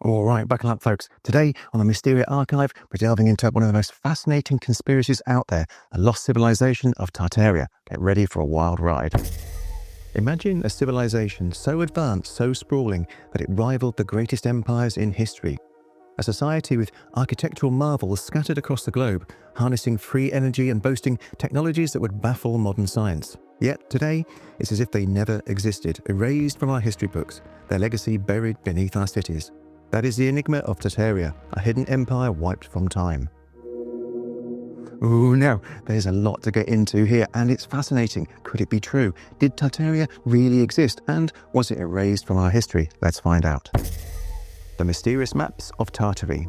All right, buckle up, folks. Today on the Mysterious Archive, we're delving into one of the most fascinating conspiracies out there, the lost civilization of Tartaria. Get ready for a wild ride. Imagine a civilization so advanced, so sprawling, that it rivaled the greatest empires in history. A society with architectural marvels scattered across the globe, harnessing free energy and boasting technologies that would baffle modern science. Yet today, it's as if they never existed, erased from our history books, their legacy buried beneath our cities. That is the enigma of Tartaria, a hidden empire wiped from time. Ooh, now, there's a lot to get into here, and it's fascinating. Could it be true? Did Tartaria really exist, and was it erased from our history? Let's find out. The Mysterious Maps of Tartary.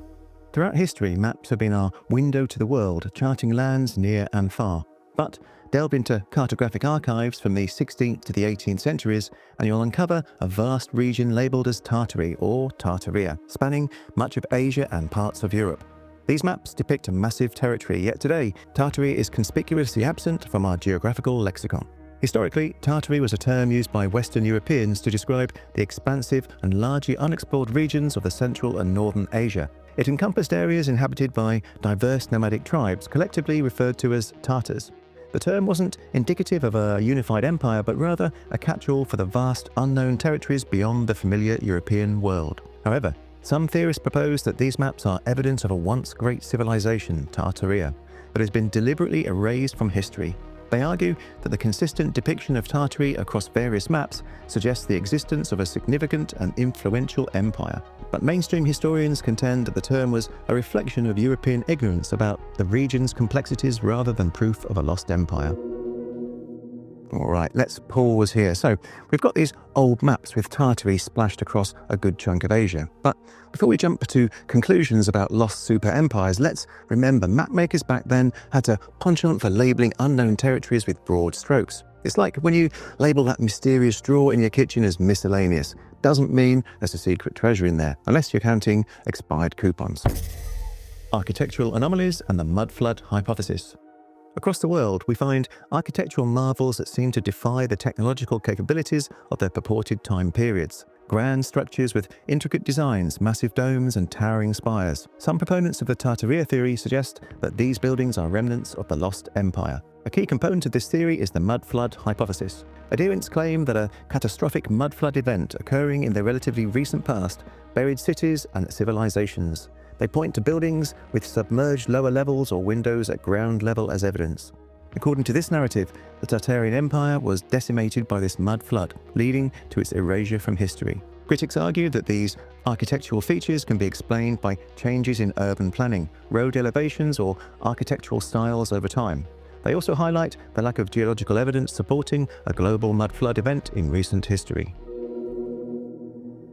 Throughout history, maps have been our window to the world, charting lands near and far. But delve into cartographic archives from the 16th to the 18th centuries, and you'll uncover a vast region labelled as Tartary or Tartaria, spanning much of Asia and parts of Europe. These maps depict a massive territory, yet today, Tartary is conspicuously absent from our geographical lexicon. Historically, Tartary was a term used by Western Europeans to describe the expansive and largely unexplored regions of the Central and Northern Asia. It encompassed areas inhabited by diverse nomadic tribes, collectively referred to as Tartars. The term wasn't indicative of a unified empire, but rather a catch-all for the vast unknown territories beyond the familiar European world. However, some theorists propose that these maps are evidence of a once great civilization, Tartaria, that has been deliberately erased from history. They argue that the consistent depiction of Tartary across various maps suggests the existence of a significant and influential empire. But mainstream historians contend that the term was a reflection of European ignorance about the region's complexities rather than proof of a lost empire. All right, let's pause here. So, we've got these old maps with Tartary splashed across a good chunk of Asia. But before we jump to conclusions about lost super empires, let's remember mapmakers back then had to punch on for labelling unknown territories with broad strokes. It's like when you label that mysterious drawer in your kitchen as miscellaneous. Doesn't mean there's a secret treasure in there, unless you're counting expired coupons. Architectural anomalies and the mud flood hypothesis. Across the world, we find architectural marvels that seem to defy the technological capabilities of their purported time periods. Grand structures with intricate designs, massive domes and towering spires. Some proponents of the Tartaria theory suggest that these buildings are remnants of the lost empire. A key component of this theory is the mud flood hypothesis. Adherents claim that a catastrophic mud flood event occurring in the relatively recent past buried cities and civilizations. They point to buildings with submerged lower levels or windows at ground level as evidence. According to this narrative, the Tartarian Empire was decimated by this mud flood, leading to its erasure from history. Critics argue that these architectural features can be explained by changes in urban planning, road elevations, or architectural styles over time. They also highlight the lack of geological evidence supporting a global mud flood event in recent history.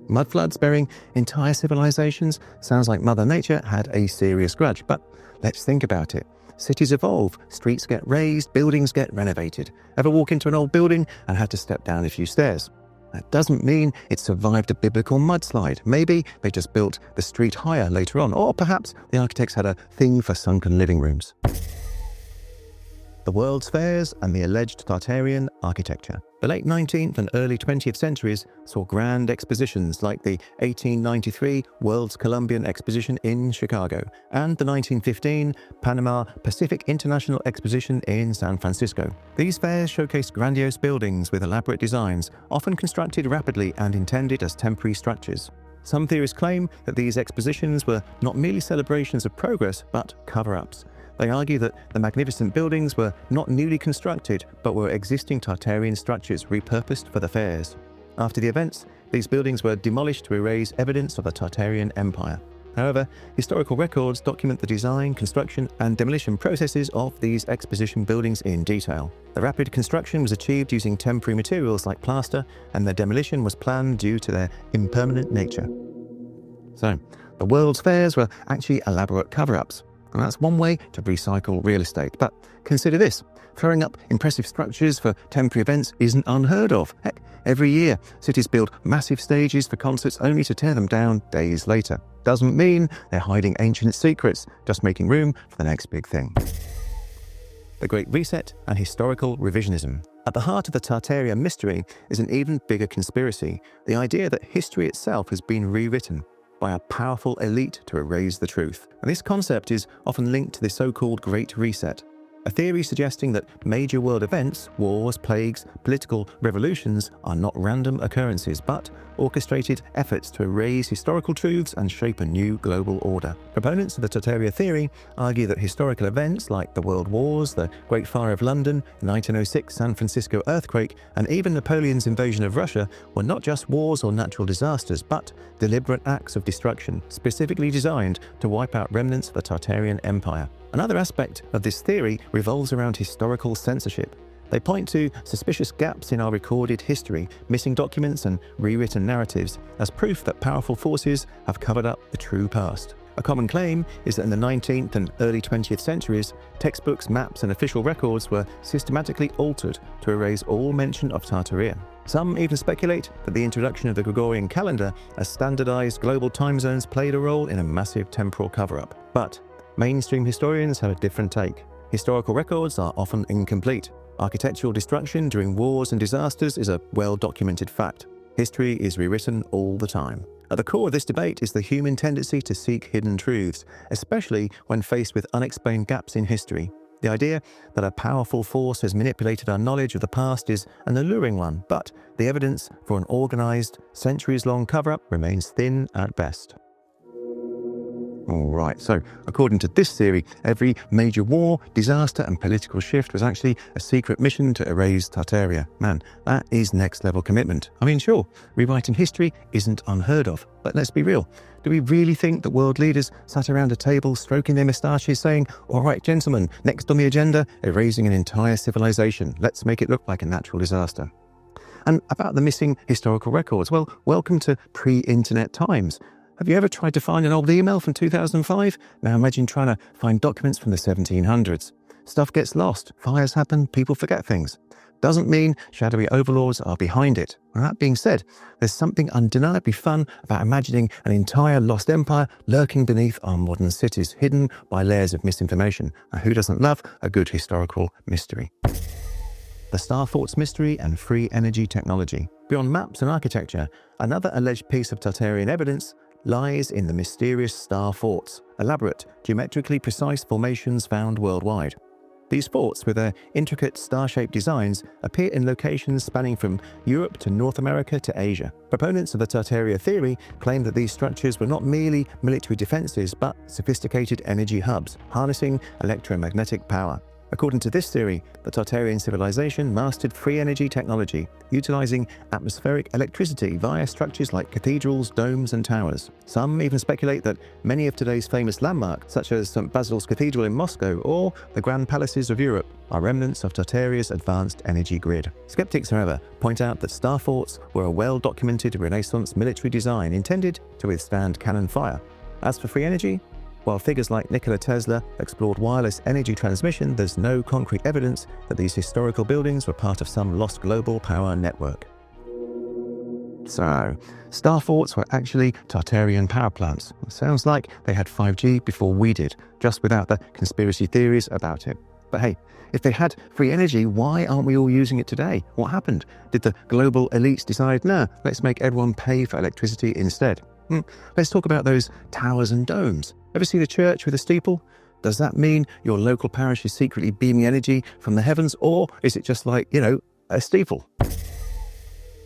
Mud floods burying entire civilizations? Sounds like Mother Nature had a serious grudge, but let's think about it. Cities evolve, streets get raised, buildings get renovated. Ever walk into an old building and had to step down a few stairs? That doesn't mean it survived a biblical mudslide. Maybe they just built the street higher later on, or perhaps the architects had a thing for sunken living rooms. The World's Fairs and the alleged Tartarian architecture. The late 19th and early 20th centuries saw grand expositions like the 1893 World's Columbian Exposition in Chicago and the 1915 Panama Pacific International Exposition in San Francisco. These fairs showcased grandiose buildings with elaborate designs, often constructed rapidly and intended as temporary structures. Some theorists claim that these expositions were not merely celebrations of progress, but cover-ups. They argue that the magnificent buildings were not newly constructed, but were existing Tartarian structures repurposed for the fairs. After the events, these buildings were demolished to erase evidence of the Tartarian Empire. However, historical records document the design, construction, and demolition processes of these exposition buildings in detail. The rapid construction was achieved using temporary materials like plaster, and their demolition was planned due to their impermanent nature. So, the World's Fairs were actually elaborate cover-ups. And that's one way to recycle real estate. But consider this, throwing up impressive structures for temporary events isn't unheard of. Heck, every year, cities build massive stages for concerts only to tear them down days later. Doesn't mean they're hiding ancient secrets, just making room for the next big thing. The Great Reset and Historical Revisionism. At the heart of the Tartaria mystery is an even bigger conspiracy, the idea that history itself has been rewritten. by a powerful elite to erase the truth. And this concept is often linked to the so-called Great Reset, a theory suggesting that major world events, wars, plagues, political revolutions are not random occurrences, but orchestrated efforts to erase historical truths and shape a new global order. Proponents of the Tartaria theory argue that historical events like the World Wars, the Great Fire of London, the 1906 San Francisco earthquake, and even Napoleon's invasion of Russia were not just wars or natural disasters, but deliberate acts of destruction, specifically designed to wipe out remnants of the Tartarian Empire. Another aspect of this theory revolves around historical censorship. They point to suspicious gaps in our recorded history, missing documents and rewritten narratives as proof that powerful forces have covered up the true past. A common claim is that in the 19th and early 20th centuries, textbooks, maps and official records were systematically altered to erase all mention of Tartaria. Some even speculate that the introduction of the Gregorian calendar as standardized global time zones played a role in a massive temporal cover-up. But mainstream historians have a different take. Historical records are often incomplete. Architectural destruction during wars and disasters is a well-documented fact. History is rewritten all the time. At the core of this debate is the human tendency to seek hidden truths, especially when faced with unexplained gaps in history. The idea that a powerful force has manipulated our knowledge of the past is an alluring one, but the evidence for an organized, centuries-long cover-up remains thin at best. Alright, so according to this theory, every major war, disaster and political shift was actually a secret mission to erase Tartaria. Man, that is next level commitment. I mean, sure, rewriting history isn't unheard of, but let's be real. Do we really think that world leaders sat around a table stroking their moustaches saying, alright gentlemen, next on the agenda, erasing an entire civilization. Let's make it look like a natural disaster. And about the missing historical records, well, welcome to pre-internet times. Have you ever tried to find an old email from 2005? Now imagine trying to find documents from the 1700s. Stuff gets lost, fires happen, people forget things. Doesn't mean shadowy overlords are behind it. And that being said, there's something undeniably fun about imagining an entire lost empire lurking beneath our modern cities, hidden by layers of misinformation. And who doesn't love a good historical mystery? The Star Forts mystery and free energy technology. Beyond maps and architecture, another alleged piece of Tartarian evidence lies in the mysterious star forts, elaborate, geometrically precise formations found worldwide. These forts, with their intricate star-shaped designs, appear in locations spanning from Europe to North America to Asia. Proponents of the Tartaria theory claim that these structures were not merely military defenses, but sophisticated energy hubs, harnessing electromagnetic power. According to this theory, the Tartarian civilization mastered free energy technology, utilizing atmospheric electricity via structures like cathedrals, domes, and towers. Some even speculate that many of today's famous landmarks, such as St. Basil's Cathedral in Moscow or the Grand Palaces of Europe, are remnants of Tartaria's advanced energy grid. Skeptics, however, point out that star forts were a well-documented Renaissance military design intended to withstand cannon fire. As for free energy, while figures like Nikola Tesla explored wireless energy transmission, there's no concrete evidence that these historical buildings were part of some lost global power network. So, star forts were actually Tartarian power plants. It sounds like they had 5G before we did, just without the conspiracy theories about it. But hey, if they had free energy, why aren't we all using it today? What happened? Did the global elites decide, no, let's make everyone pay for electricity instead? Let's talk about those towers and domes. Ever see the church with a steeple? Does that mean your local parish is secretly beaming energy from the heavens, or is it just like, a steeple?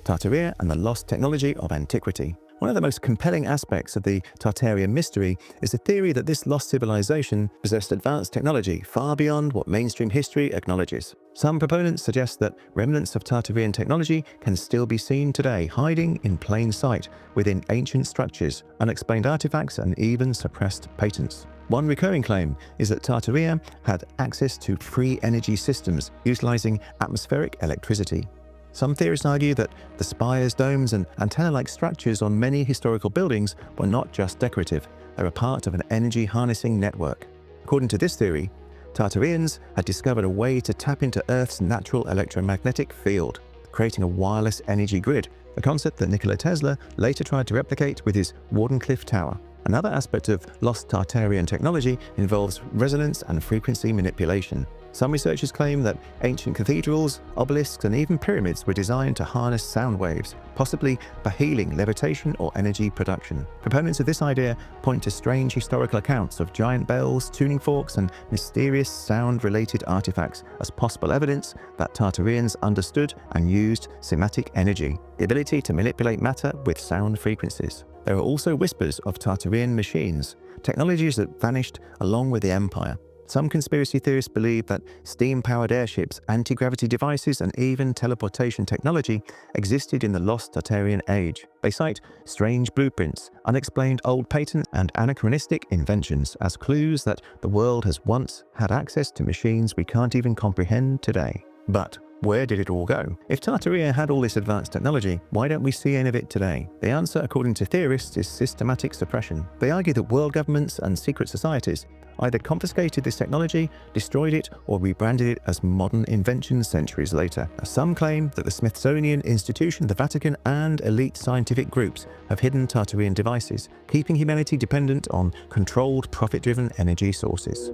Tartaria and the lost technology of antiquity. One of the most compelling aspects of the Tartarian mystery is the theory that this lost civilization possessed advanced technology far beyond what mainstream history acknowledges. Some proponents suggest that remnants of Tartarian technology can still be seen today, hiding in plain sight within ancient structures, unexplained artifacts, and even suppressed patents. One recurring claim is that Tartaria had access to free energy systems utilizing atmospheric electricity. Some theorists argue that the spires, domes, and antenna-like structures on many historical buildings were not just decorative, they were part of an energy-harnessing network. According to this theory, Tartarians had discovered a way to tap into Earth's natural electromagnetic field, creating a wireless energy grid, a concept that Nikola Tesla later tried to replicate with his Wardenclyffe Tower. Another aspect of lost Tartarian technology involves resonance and frequency manipulation. Some researchers claim that ancient cathedrals, obelisks, and even pyramids were designed to harness sound waves, possibly for healing, levitation, or energy production. Proponents of this idea point to strange historical accounts of giant bells, tuning forks, and mysterious sound-related artifacts as possible evidence that Tartarians understood and used somatic energy, the ability to manipulate matter with sound frequencies. There are also whispers of Tartarian machines, technologies that vanished along with the empire. Some conspiracy theorists believe that steam-powered airships, anti-gravity devices, and even teleportation technology existed in the lost Tartarian age. They cite strange blueprints, unexplained old patents, and anachronistic inventions as clues that the world has once had access to machines we can't even comprehend today. But where did it all go? If Tartaria had all this advanced technology, why don't we see any of it today? The answer, according to theorists, is systematic suppression. They argue that world governments and secret societies either confiscated this technology, destroyed it, or rebranded it as modern inventions centuries later. Some claim that the Smithsonian Institution, the Vatican, and elite scientific groups have hidden Tartarian devices, keeping humanity dependent on controlled, profit-driven energy sources.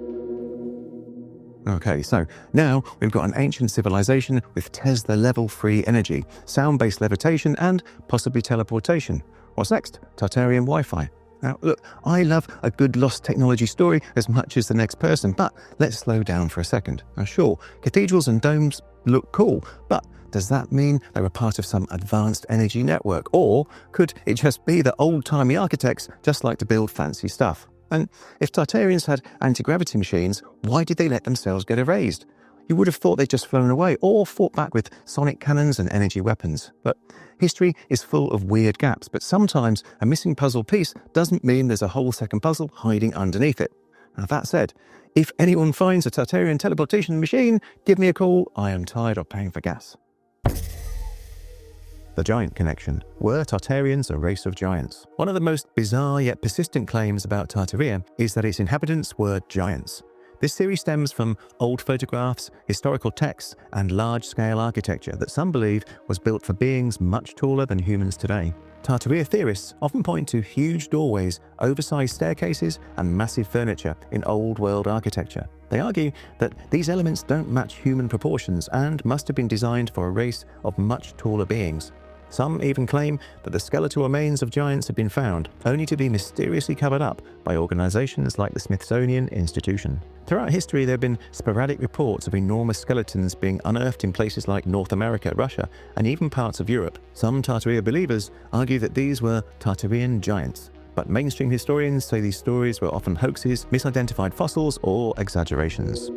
Okay, so now we've got an ancient civilization with Tesla-level free energy, sound-based levitation, and possibly teleportation. What's next? Tartarian Wi-Fi. Now, look, I love a good lost technology story as much as the next person, but let's slow down for a second. Now, sure, cathedrals and domes look cool, but does that mean they were part of some advanced energy network? Or could it just be that old-timey architects just like to build fancy stuff? And if Tartarians had anti-gravity machines, why did they let themselves get erased? You would have thought they'd just flown away or fought back with sonic cannons and energy weapons. But history is full of weird gaps, but sometimes a missing puzzle piece doesn't mean there's a whole second puzzle hiding underneath it. Now that said, if anyone finds a Tartarian teleportation machine, give me a call. I am tired of paying for gas. The Giant Connection. Were Tartarians a race of giants? One of the most bizarre yet persistent claims about Tartaria is that its inhabitants were giants. This theory stems from old photographs, historical texts, and large-scale architecture that some believe was built for beings much taller than humans today. Tartaria theorists often point to huge doorways, oversized staircases, and massive furniture in old world architecture. They argue that these elements don't match human proportions and must have been designed for a race of much taller beings. Some even claim that the skeletal remains of giants have been found, only to be mysteriously covered up by organizations like the Smithsonian Institution. Throughout history, there have been sporadic reports of enormous skeletons being unearthed in places like North America, Russia, and even parts of Europe. Some Tartaria believers argue that these were Tartarian giants, but mainstream historians say these stories were often hoaxes, misidentified fossils, or exaggerations.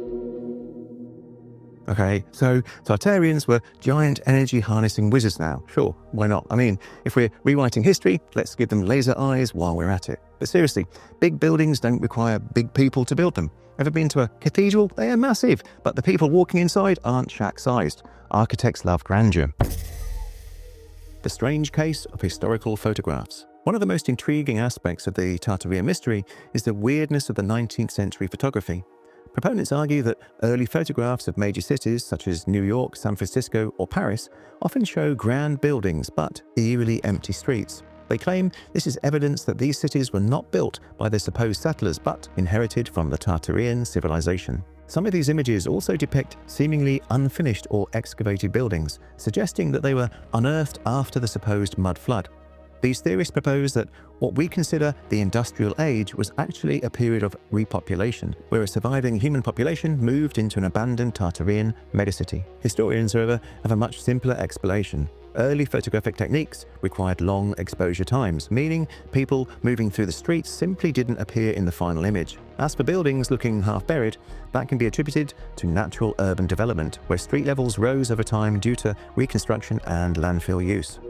Okay, so Tartarians were giant energy harnessing wizards now. Sure, why not? I mean, if we're rewriting history, let's give them laser eyes while we're at it. But seriously, big buildings don't require big people to build them. Ever been to a cathedral? They are massive, but the people walking inside aren't shack-sized. Architects love grandeur. The strange case of historical photographs. One of the most intriguing aspects of the Tartaria mystery is the weirdness of the 19th century photography. Proponents argue that early photographs of major cities such as New York, San Francisco, or Paris often show grand buildings but eerily empty streets. They claim this is evidence that these cities were not built by their supposed settlers but inherited from the Tartarian civilization. Some of these images also depict seemingly unfinished or excavated buildings, suggesting that they were unearthed after the supposed mud flood. These theorists propose that what we consider the Industrial Age was actually a period of repopulation, where a surviving human population moved into an abandoned Tartarian megacity. Historians, however, have a much simpler explanation. Early photographic techniques required long exposure times, meaning people moving through the streets simply didn't appear in the final image. As for buildings looking half-buried, that can be attributed to natural urban development, where street levels rose over time due to reconstruction and landfill use.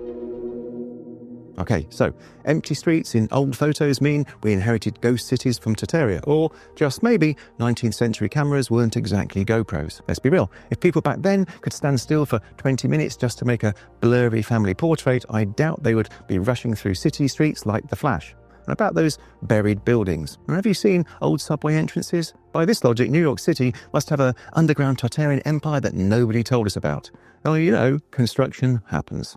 Okay, so empty streets in old photos mean we inherited ghost cities from Tartaria, or just maybe 19th century cameras weren't exactly GoPros. Let's be real, if people back then could stand still for 20 minutes just to make a blurry family portrait, I doubt they would be rushing through city streets like The Flash. And about those buried buildings, have you seen old subway entrances? By this logic, New York City must have an underground Tartarian empire that nobody told us about. Well, you know, construction happens.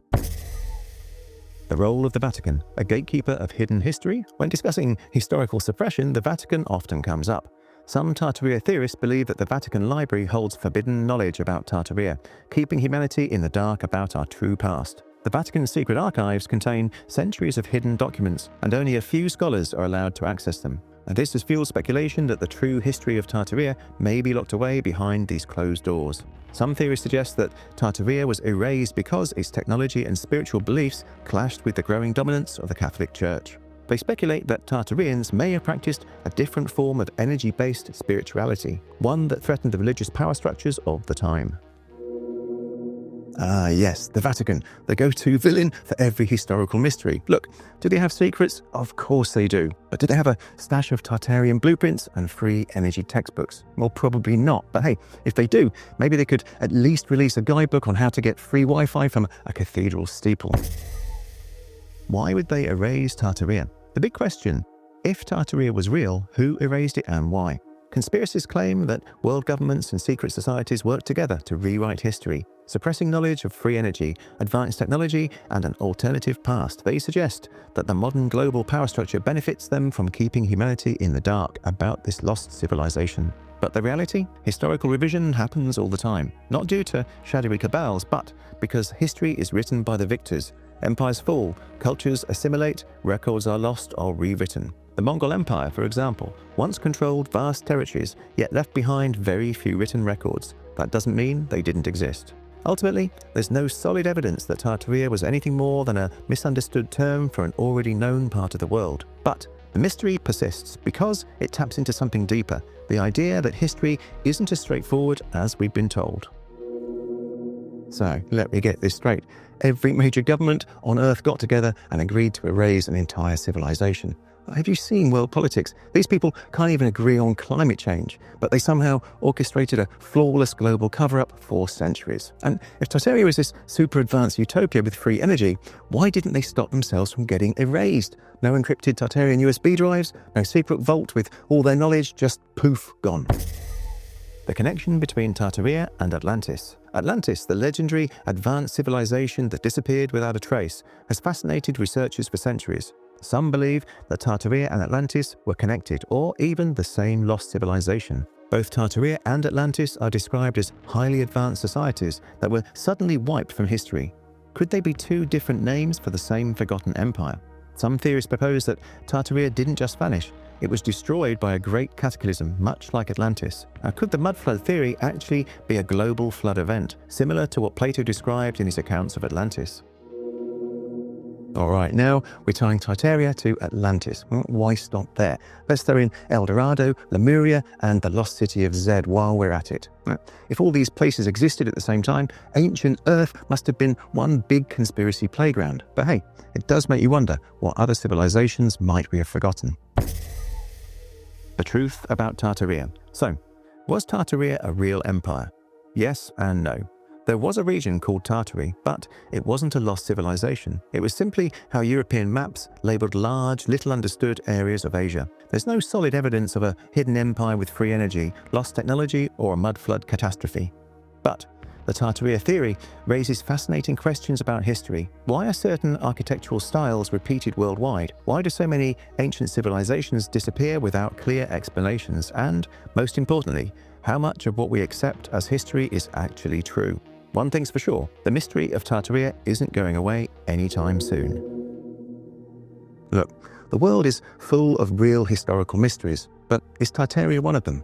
The role of the Vatican, a gatekeeper of hidden history. When discussing historical suppression, the Vatican often comes up. Some Tartaria theorists believe that the Vatican Library holds forbidden knowledge about Tartaria, keeping humanity in the dark about our true past. The Vatican's secret archives contain centuries of hidden documents, and only a few scholars are allowed to access them. And this has fueled speculation that the true history of Tartaria may be locked away behind these closed doors. Some theories suggest that Tartaria was erased because its technology and spiritual beliefs clashed with the growing dominance of the Catholic Church. They speculate that Tartarians may have practiced a different form of energy-based spirituality, one that threatened the religious power structures of the time. Ah yes, the Vatican, the go-to villain for every historical mystery. Look, do they have secrets? Of course they do. But do they have a stash of Tartarian blueprints and free energy textbooks? Well, probably not. But hey, if they do, maybe they could at least release a guidebook on how to get free Wi-Fi from a cathedral steeple. Why would they erase Tartaria? The big question: if Tartaria was real, who erased it and why? Conspiracists claim that world governments and secret societies work together to rewrite history, suppressing knowledge of free energy, advanced technology, and an alternative past. They suggest that the modern global power structure benefits them from keeping humanity in the dark about this lost civilization. But the reality? Historical revision happens all the time, not due to shadowy cabals, but because history is written by the victors. Empires fall, cultures assimilate, records are lost or rewritten. The Mongol Empire, for example, once controlled vast territories, yet left behind very few written records. That doesn't mean they didn't exist. Ultimately, there's no solid evidence that Tartaria was anything more than a misunderstood term for an already known part of the world. But the mystery persists because it taps into something deeper, the idea that history isn't as straightforward as we've been told. So, let me get this straight. Every major government on Earth got together and agreed to erase an entire civilization. Have you seen world politics? These people can't even agree on climate change, but they somehow orchestrated a flawless global cover-up for centuries. And if Tartaria is this super advanced utopia with free energy, why didn't they stop themselves from getting erased? No encrypted Tartarian USB drives, no secret vault with all their knowledge, just poof, gone. The connection between Tartaria and Atlantis. Atlantis, the legendary advanced civilization that disappeared without a trace, has fascinated researchers for centuries. Some believe that Tartaria and Atlantis were connected, or even the same lost civilization. Both Tartaria and Atlantis are described as highly advanced societies that were suddenly wiped from history. Could they be two different names for the same forgotten empire? Some theorists propose that Tartaria didn't just vanish, it was destroyed by a great cataclysm, much like Atlantis. Now, could the mud flood theory actually be a global flood event, similar to what Plato described in his accounts of Atlantis? Alright, now we're tying Tartaria to Atlantis. Well, why stop there? Let's throw in El Dorado, Lemuria, and the lost city of Zed while we're at it. If all these places existed at the same time, ancient Earth must have been one big conspiracy playground. But hey, it does make you wonder what other civilizations might we have forgotten. The truth about Tartaria. So, was Tartaria a real empire? Yes and no. There was a region called Tartary, but it wasn't a lost civilization. It was simply how European maps labelled large, little understood areas of Asia. There's no solid evidence of a hidden empire with free energy, lost technology, or a mud flood catastrophe. But the Tartaria theory raises fascinating questions about history. Why are certain architectural styles repeated worldwide? Why do so many ancient civilizations disappear without clear explanations? And, most importantly, how much of what we accept as history is actually true? One thing's for sure, the mystery of Tartaria isn't going away anytime soon. Look, the world is full of real historical mysteries, but is Tartaria one of them?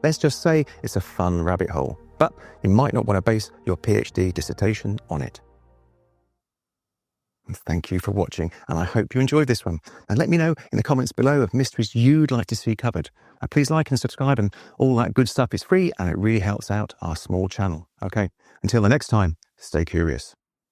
Let's just say it's a fun rabbit hole, but you might not want to base your PhD dissertation on it. Thank you for watching, and I hope you enjoyed this one. And let me know in the comments below of mysteries you'd like to see covered. And please like and subscribe, and all that good stuff is free, and it really helps out our small channel. Okay, until the next time, stay curious.